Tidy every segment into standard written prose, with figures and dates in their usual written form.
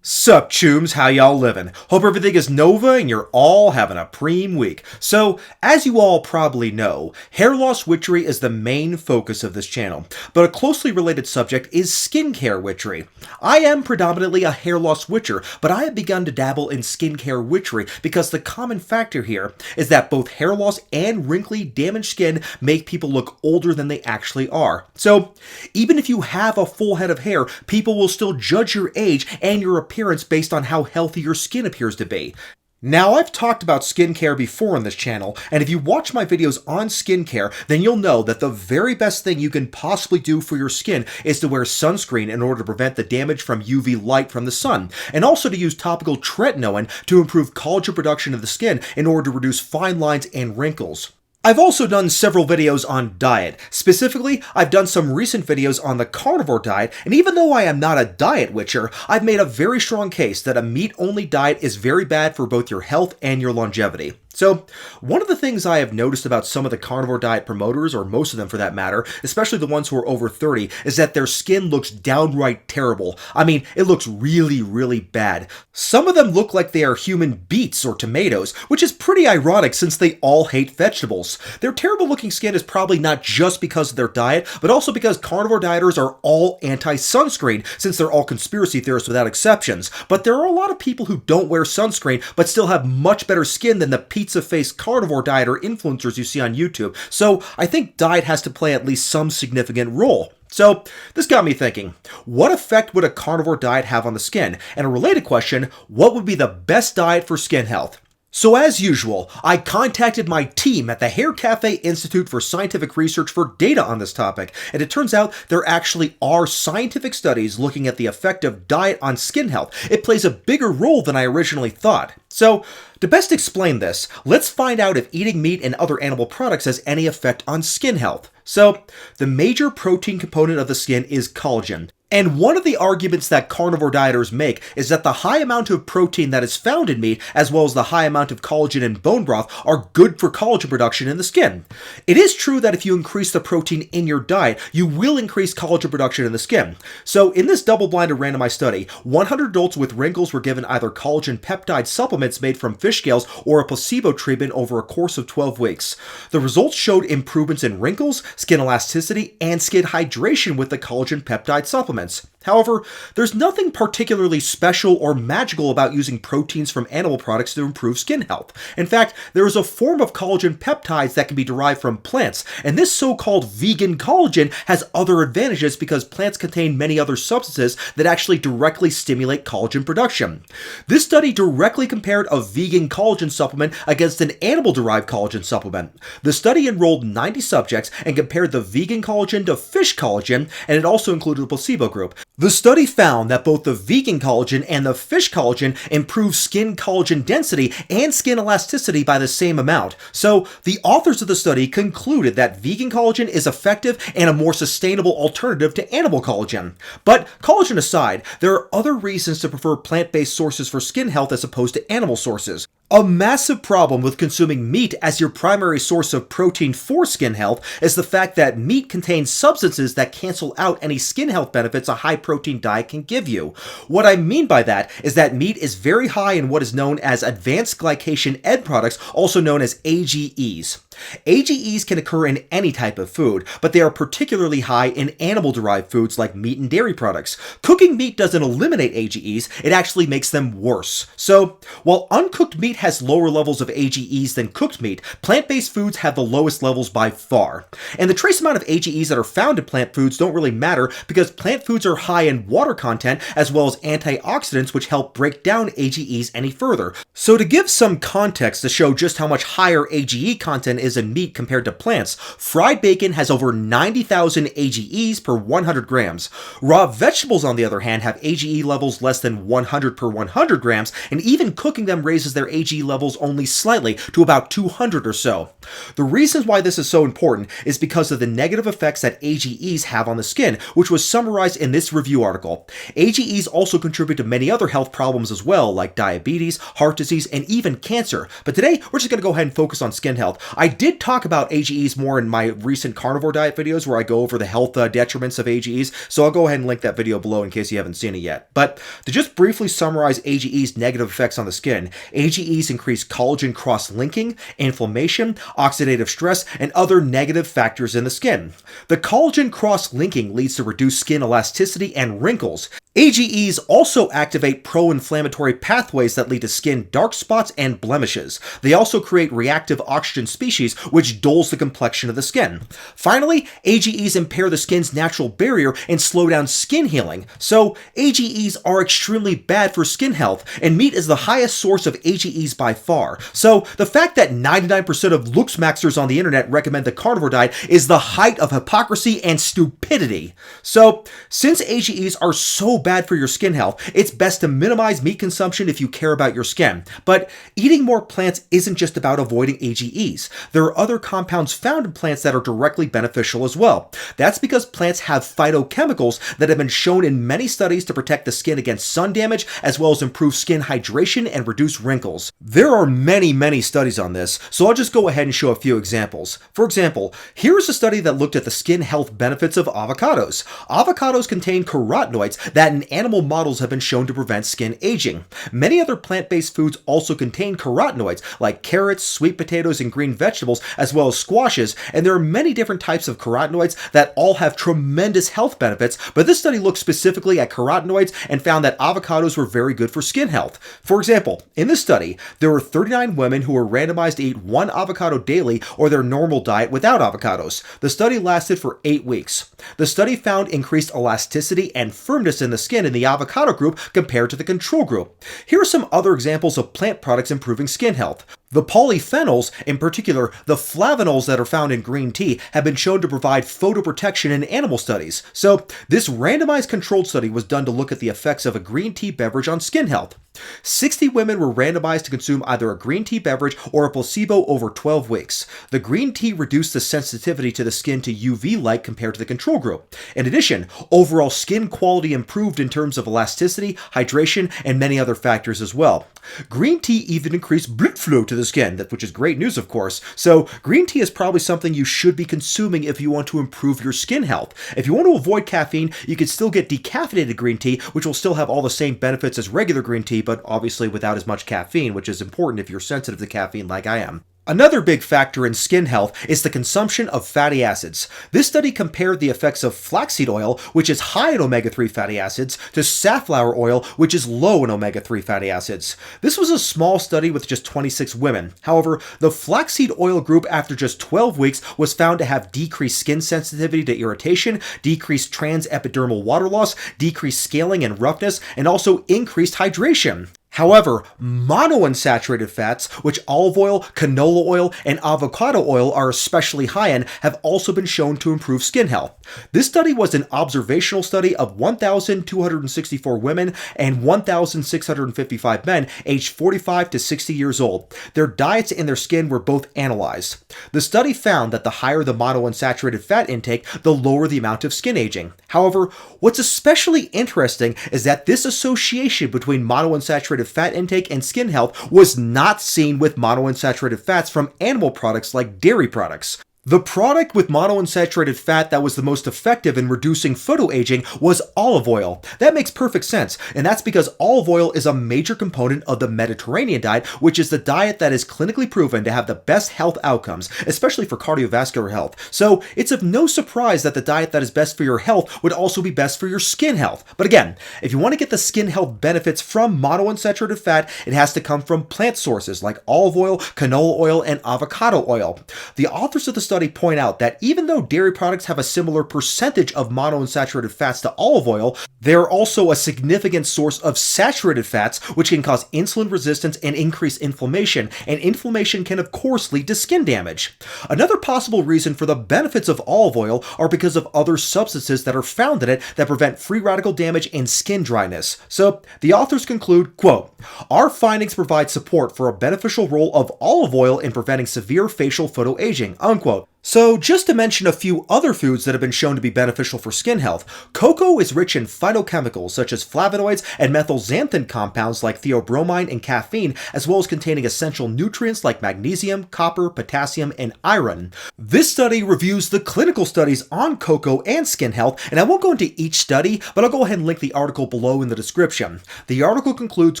Sup, chooms, how y'all living? Hope everything is Nova and you're all having a preem week. So, as you all probably know, hair loss witchery is the main focus of this channel, but a closely related subject is skincare witchery. I am predominantly a hair loss witcher, but I have begun to dabble in skincare witchery because the common factor here is that both hair loss and wrinkly, damaged skin make people look older than they actually are. So, even if you have a full head of hair, people will still judge your age and your appearance based on how healthy your skin appears to be. Now, I've talked about skincare before on this channel, and if you watch my videos on skincare, then you'll know that the very best thing you can possibly do for your skin is to wear sunscreen in order to prevent the damage from UV light from the sun, and also to use topical tretinoin to improve collagen production of the skin in order to reduce fine lines and wrinkles. I've also done several videos on diet. Specifically, I've done some recent videos on the carnivore diet, and even though I am not a diet witcher, I've made a very strong case that a meat-only diet is very bad for both your health and your longevity. So, one of the things I have noticed about some of the carnivore diet promoters, or most of them for that matter, especially the ones who are over 30, is that their skin looks downright terrible. I mean, it looks really, really bad. Some of them look like they are human beets or tomatoes, which is pretty ironic since they all hate vegetables. Their terrible looking skin is probably not just because of their diet, but also because carnivore dieters are all anti-sunscreen, since they're all conspiracy theorists without exceptions. But there are a lot of people who don't wear sunscreen, but still have much better skin than the pizza-faced carnivore dieter influencers you see on YouTube. So I think diet has to play at least some significant role. So this got me thinking, what effect would a carnivore diet have on the skin? And a related question, what would be the best diet for skin health? So as usual, I contacted my team at the Haircafe Institute for Scientific Research for data on this topic, and it turns out there actually are scientific studies looking at the effect of diet on skin health. It plays a bigger role than I originally thought. So, to best explain this, let's find out if eating meat and other animal products has any effect on skin health. So, the major protein component of the skin is collagen. And one of the arguments that carnivore dieters make is that the high amount of protein that is found in meat, as well as the high amount of collagen in bone broth, are good for collagen production in the skin. It is true that if you increase the protein in your diet, you will increase collagen production in the skin. So in this double-blinded randomized study, 100 adults with wrinkles were given either collagen peptide supplements made from fish scales or a placebo treatment over a course of 12 weeks. The results showed improvements in wrinkles, skin elasticity, and skin hydration with the collagen peptide supplements. However, there's nothing particularly special or magical about using proteins from animal products to improve skin health. In fact, there is a form of collagen peptides that can be derived from plants, and this so-called vegan collagen has other advantages because plants contain many other substances that actually directly stimulate collagen production. This study directly compared a vegan collagen supplement against an animal-derived collagen supplement. The study enrolled 90 subjects and compared the vegan collagen to fish collagen, and it also included a placebo group. The study found that both the vegan collagen and the fish collagen improve skin collagen density and skin elasticity by the same amount. So, the authors of the study concluded that vegan collagen is effective and a more sustainable alternative to animal collagen. But collagen aside, there are other reasons to prefer plant-based sources for skin health as opposed to animal sources. A massive problem with consuming meat as your primary source of protein for skin health is the fact that meat contains substances that cancel out any skin health benefits a high-protein diet can give you. What I mean by that is that meat is very high in what is known as advanced glycation end products, also known as AGEs. AGEs can occur in any type of food, but they are particularly high in animal-derived foods like meat and dairy products. Cooking meat doesn't eliminate AGEs, it actually makes them worse. So, while uncooked meat has lower levels of AGEs than cooked meat, plant-based foods have the lowest levels by far. And the trace amount of AGEs that are found in plant foods don't really matter because plant foods are high in water content as well as antioxidants which help break down AGEs any further. So to give some context to show just how much higher AGE content is in meat compared to plants, fried bacon has over 90,000 AGEs per 100 grams. Raw vegetables, on the other hand, have AGE levels less than 100 per 100 grams, and even cooking them raises their AGE AG levels only slightly to about 200 or so. The reasons why this is so important is because of the negative effects that AGEs have on the skin, which was summarized in this review article. AGEs also contribute to many other health problems as well, like diabetes, heart disease, and even cancer. But today, we're just going to go ahead and focus on skin health. I did talk about AGEs more in my recent carnivore diet videos where I go over the health detriments of AGEs, so I'll go ahead and link that video below in case you haven't seen it yet. But to just briefly summarize AGEs' negative effects on the skin, AGEs increase collagen cross-linking, inflammation, oxidative stress, and other negative factors in the skin. The collagen cross-linking leads to reduced skin elasticity and wrinkles. AGEs also activate pro-inflammatory pathways that lead to skin dark spots and blemishes. They also create reactive oxygen species, which dulls the complexion of the skin. Finally, AGEs impair the skin's natural barrier and slow down skin healing. So, AGEs are extremely bad for skin health, and meat is the highest source of AGEs by far. So, the fact that 99% of looksmaxers on the internet recommend the carnivore diet is the height of hypocrisy and stupidity. So, since AGEs are so bad for your skin health, it's best to minimize meat consumption if you care about your skin. But eating more plants isn't just about avoiding AGEs. There are other compounds found in plants that are directly beneficial as well. That's because plants have phytochemicals that have been shown in many studies to protect the skin against sun damage, as well as improve skin hydration and reduce wrinkles. There are many studies on this, so I'll just go ahead and show a few examples. For example, here is a study that looked at the skin health benefits of avocados. Avocados contain carotenoids that in animal models have been shown to prevent skin aging. Many other plant-based foods also contain carotenoids, like carrots, sweet potatoes, and green vegetables, as well as squashes, and there are many different types of carotenoids that all have tremendous health benefits, but this study looked specifically at carotenoids and found that avocados were very good for skin health. For example, in this study, there were 39 women who were randomized to eat one avocado daily or their normal diet without avocados. The study lasted for 8 weeks. The study found increased elasticity and firmness in the skin in the avocado group compared to the control group. Here are some other examples of plant products improving skin health. The polyphenols, in particular the flavonols that are found in green tea, have been shown to provide photoprotection in animal studies. So, this randomized controlled study was done to look at the effects of a green tea beverage on skin health. 60 women were randomized to consume either a green tea beverage or a placebo over 12 weeks. The green tea reduced the sensitivity to the skin to UV light compared to the control group. In addition, overall skin quality improved in terms of elasticity, hydration, and many other factors as well. Green tea even increased blood flow to the skin, which is great news, of course. So, green tea is probably something you should be consuming if you want to improve your skin health. If you want to avoid caffeine, you can still get decaffeinated green tea, which will still have all the same benefits as regular green tea, but obviously without as much caffeine, which is important if you're sensitive to caffeine like I am. Another big factor in skin health is the consumption of fatty acids. This study compared the effects of flaxseed oil, which is high in omega-3 fatty acids, to safflower oil, which is low in omega-3 fatty acids. This was a small study with just 26 women. However, the flaxseed oil group after just 12 weeks was found to have decreased skin sensitivity to irritation, decreased transepidermal water loss, decreased scaling and roughness, and also increased hydration. However, monounsaturated fats, which olive oil, canola oil, and avocado oil are especially high in, have also been shown to improve skin health. This study was an observational study of 1,264 women and 1,655 men aged 45 to 60 years old. Their diets and their skin were both analyzed. The study found that the higher the monounsaturated fat intake, the lower the amount of skin aging. However, what's especially interesting is that this association between monounsaturated fat intake and skin health was not seen with monounsaturated fats from animal products like dairy products. The product with monounsaturated fat that was the most effective in reducing photoaging was olive oil. That makes perfect sense, and that's because olive oil is a major component of the Mediterranean diet, which is the diet that is clinically proven to have the best health outcomes, especially for cardiovascular health. So it's of no surprise that the diet that is best for your health would also be best for your skin health. But again, if you want to get the skin health benefits from monounsaturated fat, it has to come from plant sources like olive oil, canola oil, and avocado oil. The authors of the study study point out that even though dairy products have a similar percentage of monounsaturated fats to olive oil, they are also a significant source of saturated fats, which can cause insulin resistance and increase inflammation, and inflammation can of course lead to skin damage. Another possible reason for the benefits of olive oil are because of other substances that are found in it that prevent free radical damage and skin dryness. So the authors conclude, quote, "Our findings provide support for a beneficial role of olive oil in preventing severe facial photoaging," unquote. So just to mention a few other foods that have been shown to be beneficial for skin health, cocoa is rich in phytochemicals such as flavonoids and methylxanthin compounds like theobromine and caffeine, as well as containing essential nutrients like magnesium, copper, potassium, and iron. This study reviews the clinical studies on cocoa and skin health, and I won't go into each study, but I'll go ahead and link the article below in the description. The article concludes,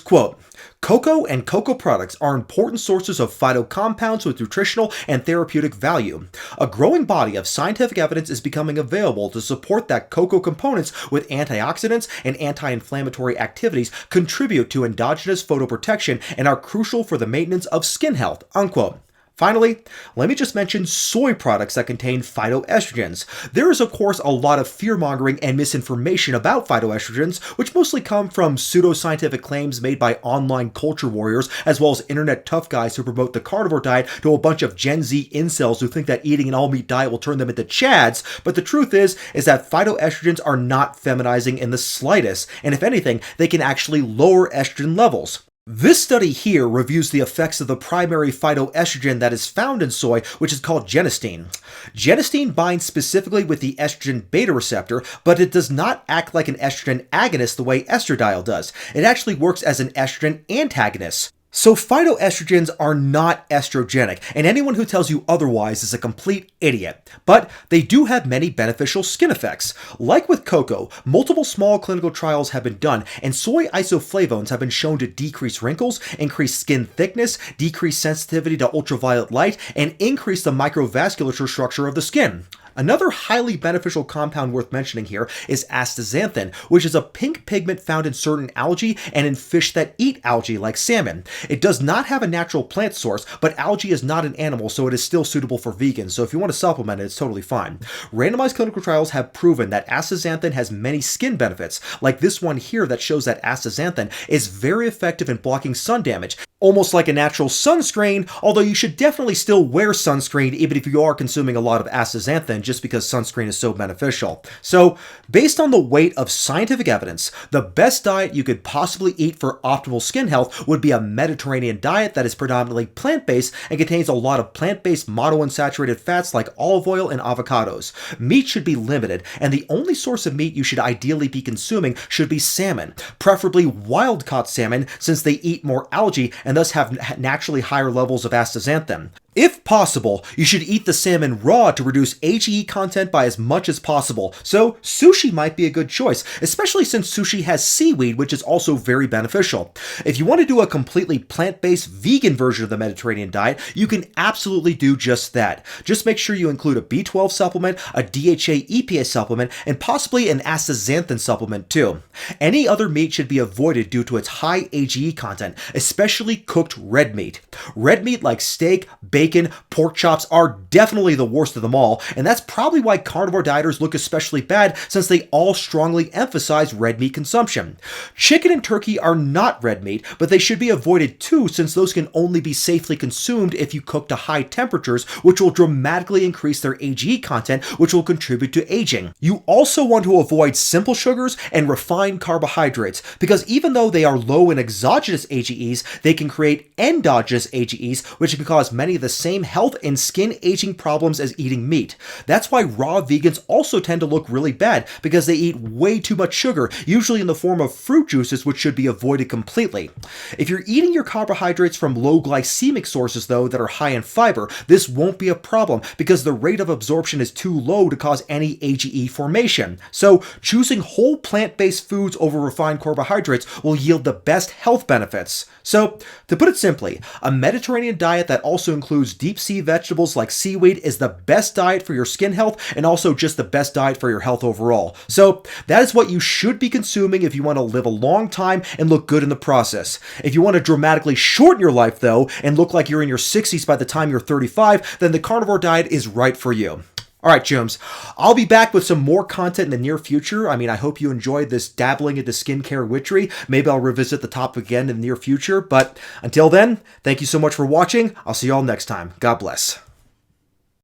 quote, "Cocoa and cocoa products are important sources of phytocompounds with nutritional and therapeutic value. A growing body of scientific evidence is becoming available to support that cocoa components with antioxidants and anti-inflammatory activities contribute to endogenous photoprotection and are crucial for the maintenance of skin health," unquote. Finally, let me just mention soy products that contain phytoestrogens. There is, of course, a lot of fear-mongering and misinformation about phytoestrogens, which mostly come from pseudoscientific claims made by online culture warriors, as well as internet tough guys who promote the carnivore diet to a bunch of Gen Z incels who think that eating an all-meat diet will turn them into chads. But the truth is that phytoestrogens are not feminizing in the slightest, and if anything, they can actually lower estrogen levels. This study here reviews the effects of the primary phytoestrogen that is found in soy, which is called genistein. Genistein binds specifically with the estrogen beta receptor, but it does not act like an estrogen agonist the way estradiol does. It actually works as an estrogen antagonist. So phytoestrogens are not estrogenic, and anyone who tells you otherwise is a complete idiot. But they do have many beneficial skin effects. Like with cocoa, multiple small clinical trials have been done, and soy isoflavones have been shown to decrease wrinkles, increase skin thickness, decrease sensitivity to ultraviolet light, and increase the microvasculature structure of the skin. Another highly beneficial compound worth mentioning here is astaxanthin, which is a pink pigment found in certain algae and in fish that eat algae like salmon. It does not have a natural plant source, but algae is not an animal, so it is still suitable for vegans, so if you want to supplement it, it's totally fine. Randomized clinical trials have proven that astaxanthin has many skin benefits, like this one here that shows that astaxanthin is very effective in blocking sun damage, almost like a natural sunscreen, although you should definitely still wear sunscreen even if you are consuming a lot of astaxanthin, just because sunscreen is so beneficial. So, based on the weight of scientific evidence, the best diet you could possibly eat for optimal skin health would be a Mediterranean diet that is predominantly plant-based and contains a lot of plant-based monounsaturated fats like olive oil and avocados. Meat should be limited, and the only source of meat you should ideally be consuming should be salmon, preferably wild-caught salmon since they eat more algae and thus have naturally higher levels of astaxanthin. If possible, you should eat the salmon raw to reduce AGE content by as much as possible, so sushi might be a good choice, especially since sushi has seaweed, which is also very beneficial. If you want to do a completely plant-based vegan version of the Mediterranean diet, you can absolutely do just that. Just make sure you include a B12 supplement, a DHA EPA supplement, and possibly an astaxanthin supplement too. Any other meat should be avoided due to its high AGE content, especially cooked red meat. Red meat like steak, bacon, pork chops are definitely the worst of them all, and that's probably why carnivore dieters look especially bad since they all strongly emphasize red meat consumption. Chicken and turkey are not red meat, but they should be avoided too since those can only be safely consumed if you cook to high temperatures, which will dramatically increase their AGE content, which will contribute to aging. You also want to avoid simple sugars and refined carbohydrates, because even though they are low in exogenous AGEs, they can create endogenous AGEs, which can cause many of the same health and skin aging problems as eating meat. That's why raw vegans also tend to look really bad, because they eat way too much sugar, usually in the form of fruit juices, which should be avoided completely. If you're eating your carbohydrates from low glycemic sources though that are high in fiber, this won't be a problem because the rate of absorption is too low to cause any AGE formation. So choosing whole plant-based foods over refined carbohydrates will yield the best health benefits. So to put it simply, a Mediterranean diet that also includes includes deep sea vegetables like seaweed, is the best diet for your skin health and also just the best diet for your health overall. So that is what you should be consuming if you want to live a long time and look good in the process. If you want to dramatically shorten your life though and look like you're in your 60s by the time you're 35, then the carnivore diet is right for you. All right, Jooms, I'll be back with some more content in the near future. I mean, I hope you enjoyed this dabbling into skincare witchery. Maybe I'll revisit the topic again in the near future. But until then, thank you so much for watching. I'll see you all next time. God bless.